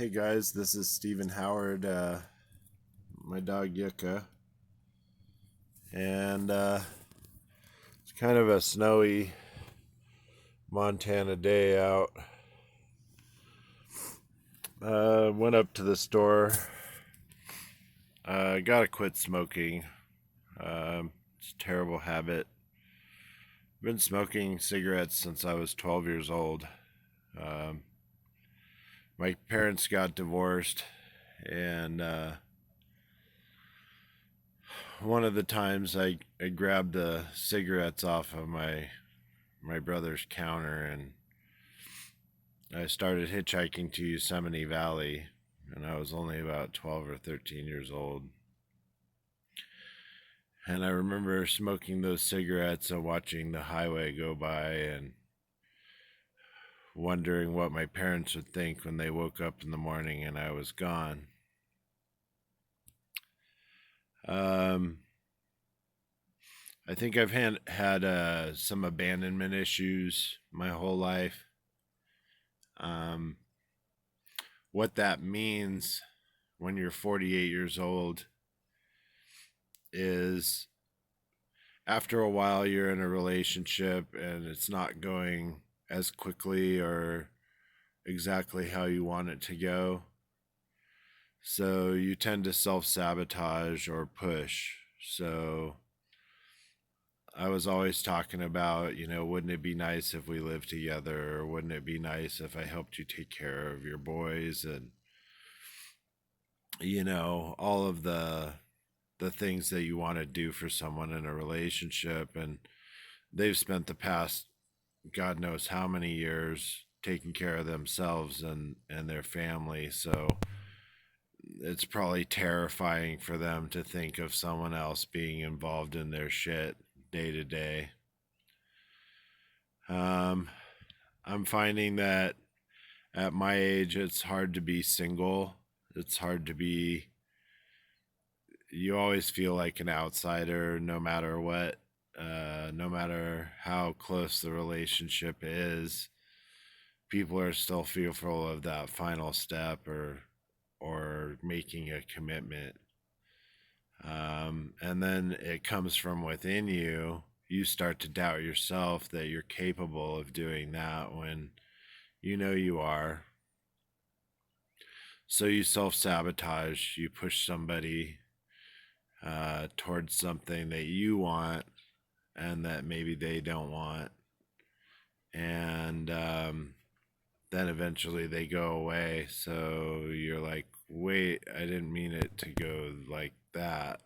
Hey guys, this is Stephen Howard, my dog Yucca, and it's kind of a snowy Montana day out. Went up to the store, gotta quit smoking. It's a terrible habit. Been smoking cigarettes since I was 12 years old. Um, my parents got divorced, and one of the times I grabbed the cigarettes off of my brother's counter, and I started hitchhiking to Yosemite Valley, and I was only about 12 or 13 years old. And I remember smoking those cigarettes and watching the highway go by and wondering what my parents would think when they woke up in the morning and I was gone. Um, I think I've had some abandonment issues my whole life. Um, what that means when you're 48 years old is after a while you're in a relationship and it's not going as quickly or exactly how you want it to go. So you tend to self-sabotage or push. So I was always talking about, wouldn't it be nice if we lived together? Or wouldn't it be nice if I helped you take care of your boys? And, all of the things that you want to do for someone in a relationship. And they've spent the past God knows how many years taking care of themselves and their family. So it's probably terrifying for them to think of someone else being involved in their shit day to day. I'm finding that at my age, it's hard to be single. It's hard to be, you always feel like an outsider no matter what, no matter how close the relationship is. People are still fearful of that final step or making a commitment. And then it comes from within you. You start to doubt yourself that you're capable of doing that when you know you are. So you self-sabotage, you push somebody towards something that you want and that maybe they don't want. And then eventually they go away. So you're like, wait, I didn't mean it to go like that.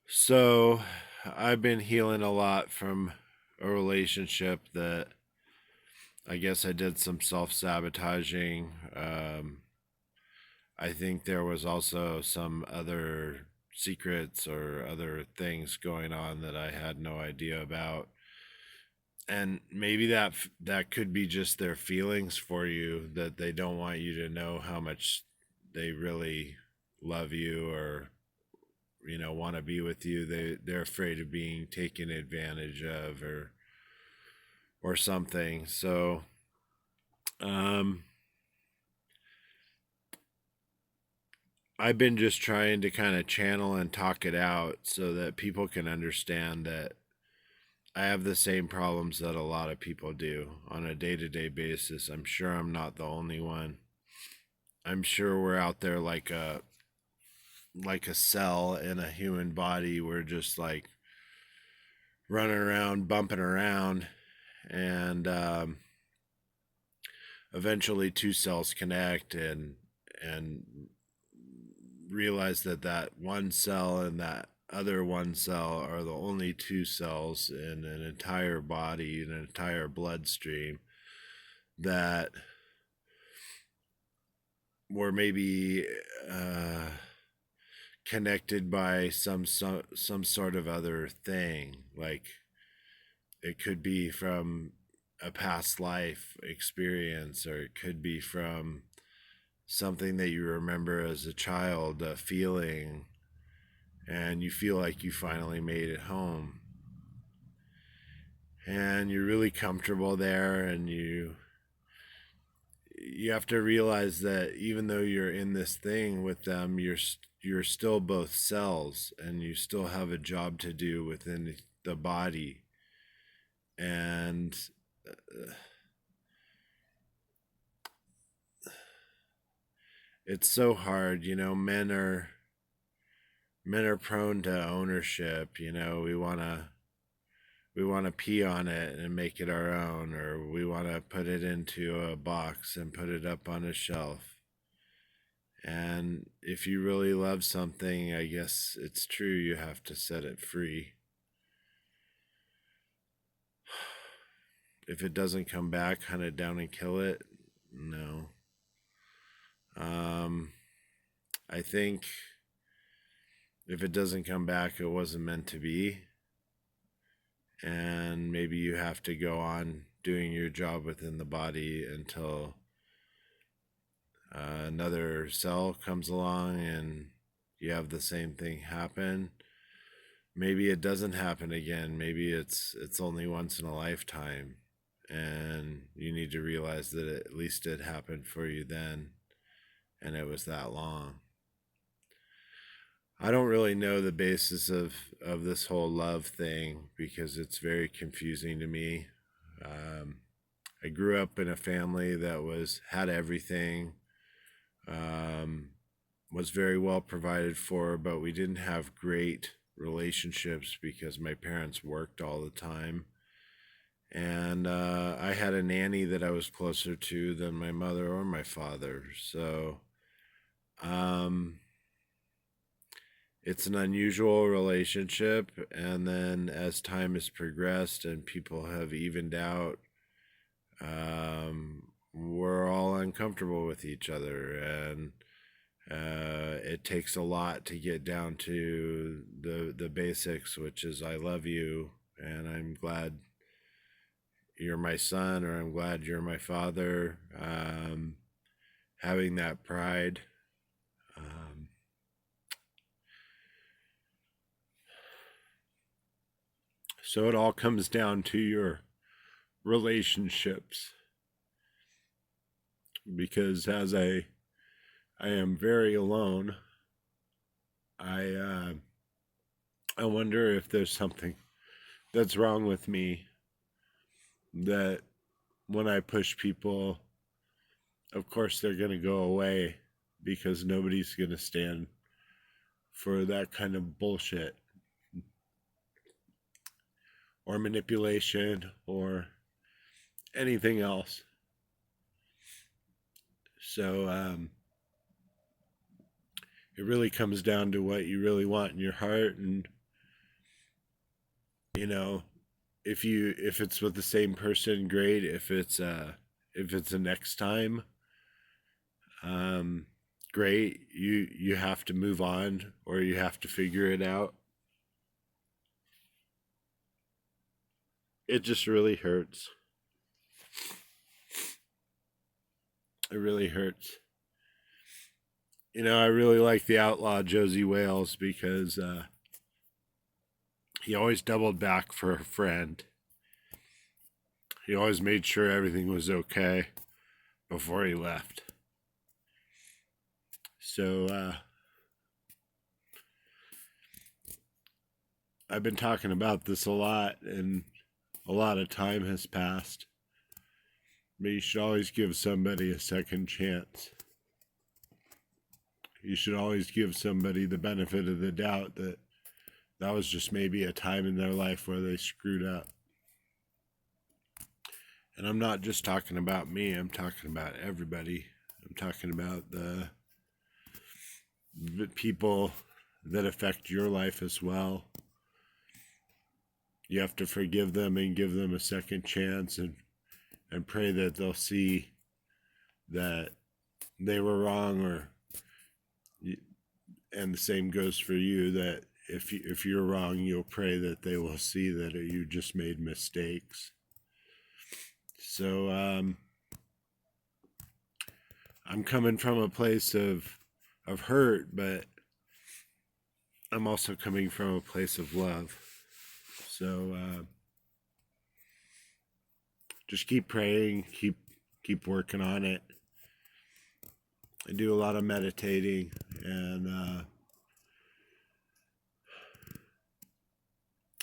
So I've been healing a lot from a relationship that I guess I did some self-sabotaging. I think there was also some other secrets or other things going on that I had no idea about. And maybe that could be just their feelings for you, that they don't want you to know how much they really love you or want to be with you. They're afraid of being taken advantage of or something. So um I've been just trying to kind of channel and talk it out so that people can understand that I have the same problems that a lot of people do on a day-to-day basis. I'm sure I'm not the only one. I'm sure we're out there like a cell in a human body. We're just like running around, bumping around, and eventually two cells connect and realize that one cell and that other one cell are the only two cells in an entire body, an entire bloodstream, that were maybe connected by some sort of other thing. Like it could be from a past life experience, or it could be from something that you remember as a child, a feeling, and you feel like you finally made it home. And you're really comfortable there, and you have to realize that even though you're in this thing with them, you're still both cells, and you still have a job to do within the body. And it's so hard, men are prone to ownership. We want to pee on it and make it our own, or we want to put it into a box and put it up on a shelf. And if you really love something, I guess it's true, you have to set it free. If it doesn't come back, hunt it down and kill it. No. um I think if it doesn't come back, it wasn't meant to be. And maybe you have to go on doing your job within the body until another cell comes along and you have the same thing happen. Maybe it doesn't happen again. Maybe it's only once in a lifetime, and you need to realize that at least it happened for you then, and it was that long. I don't really know the basis of this whole love thing because it's very confusing to me. I grew up in a family that had everything, um, was very well provided for, but we didn't have great relationships because my parents worked all the time. And I had a nanny that I was closer to than my mother or my father. So um, it's an unusual relationship. And then as time has progressed and people have evened out, we're all uncomfortable with each other. And it takes a lot to get down to the basics, which is I love you, and I'm glad you're my son, or I'm glad you're my father. Having that pride. Um, so it all comes down to your relationships, because as I am very alone. I I wonder if there's something that's wrong with me, that when I push people, of course they're going to go away because nobody's going to stand for that kind of bullshit or manipulation or anything else. So it really comes down to what you really want in your heart. And you know if it's with the same person, great. If it's a next time, um great. You have to move on, or you have to figure it out. It just really hurts. It really hurts. I really like the outlaw Josie Wales because he always doubled back for a friend. He always made sure everything was okay before he left. So I've been talking about this a lot, and a lot of time has passed. But you should always give somebody a second chance. You should always give somebody the benefit of the doubt that that was just maybe a time in their life where they screwed up. And I'm not just talking about me, I'm talking about everybody. I'm talking about the people that affect your life as well. You have to forgive them and give them a second chance, and pray that they'll see that they were wrong. And the same goes for you, that if you're wrong, you'll pray that they will see that you just made mistakes. So I'm coming from a place of hurt, but I'm also coming from a place of love. So just keep praying, keep working on it. I do a lot of meditating, and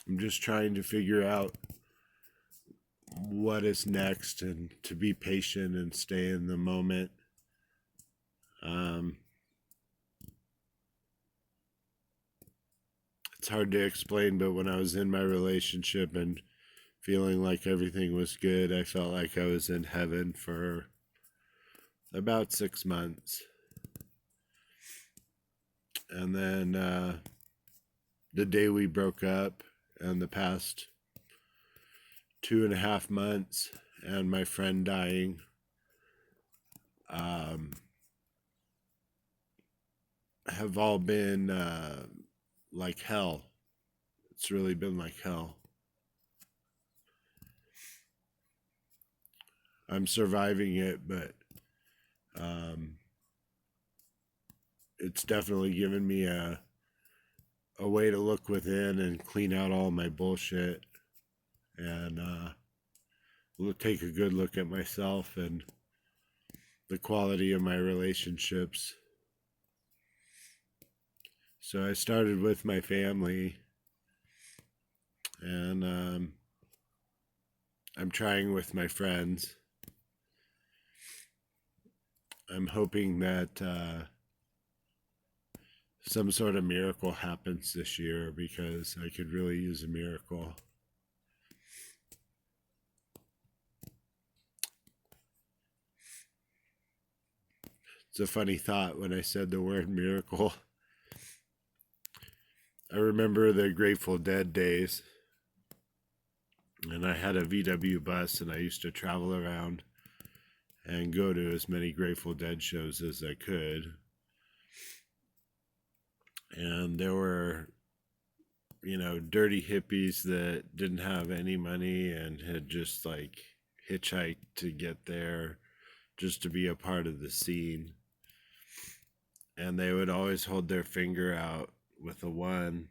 I'm just trying to figure out what is next and to be patient and stay in the moment. Um, it's hard to explain, but when I was in my relationship and feeling like everything was good, I felt like I was in heaven for about 6 months. And then the day we broke up, and the past 2.5 months, and my friend dying, um, have all been like hell. It's really been like hell. I'm surviving it, but um, it's definitely given me a way to look within and clean out all my bullshit, and take a good look at myself and the quality of my relationships. So I started with my family, and I'm trying with my friends. I'm hoping that some sort of miracle happens this year, because I could really use a miracle. It's a funny thought when I said the word miracle. I remember the Grateful Dead days, and I had a VW bus, and I used to travel around and go to as many Grateful Dead shows as I could. And there were, dirty hippies that didn't have any money and had just like hitchhiked to get there just to be a part of the scene. And they would always hold their finger out with a one,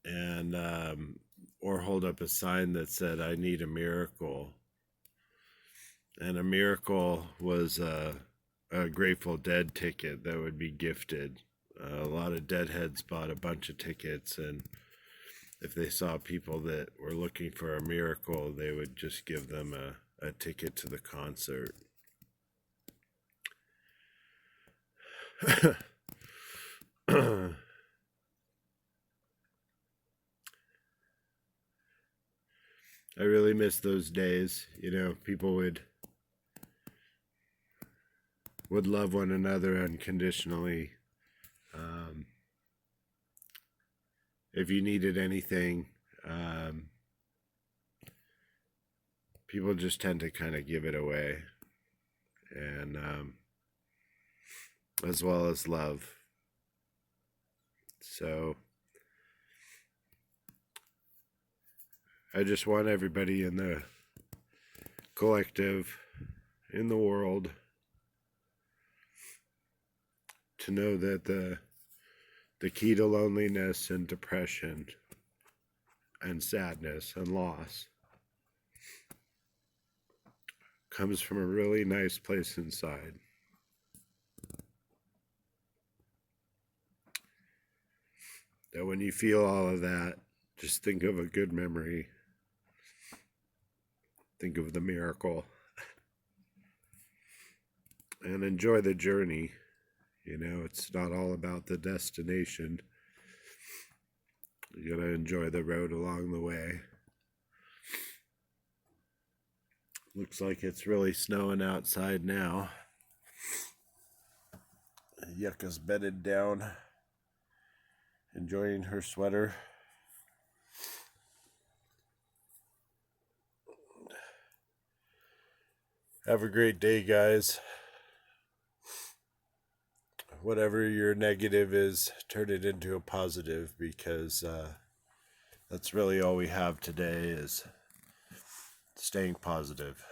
and or hold up a sign that said, "I need a miracle." And a miracle was a Grateful Dead ticket that would be gifted. A lot of deadheads bought a bunch of tickets, and if they saw people that were looking for a miracle, they would just give them a ticket to the concert. I really miss those days. People would love one another unconditionally. If you needed anything, people just tend to kind of give it away, and as well as love. So I just want everybody in the collective, in the world, to know that the key to loneliness and depression and sadness and loss comes from a really nice place inside. That when you feel all of that, just think of a good memory. Think of the miracle. And enjoy the journey. It's not all about the destination. You gotta enjoy the road along the way. Looks like it's really snowing outside now. Yucca's bedded down, enjoying her sweater. Have a great day, guys. Whatever your negative is, turn it into a positive, because that's really all we have today, is staying positive.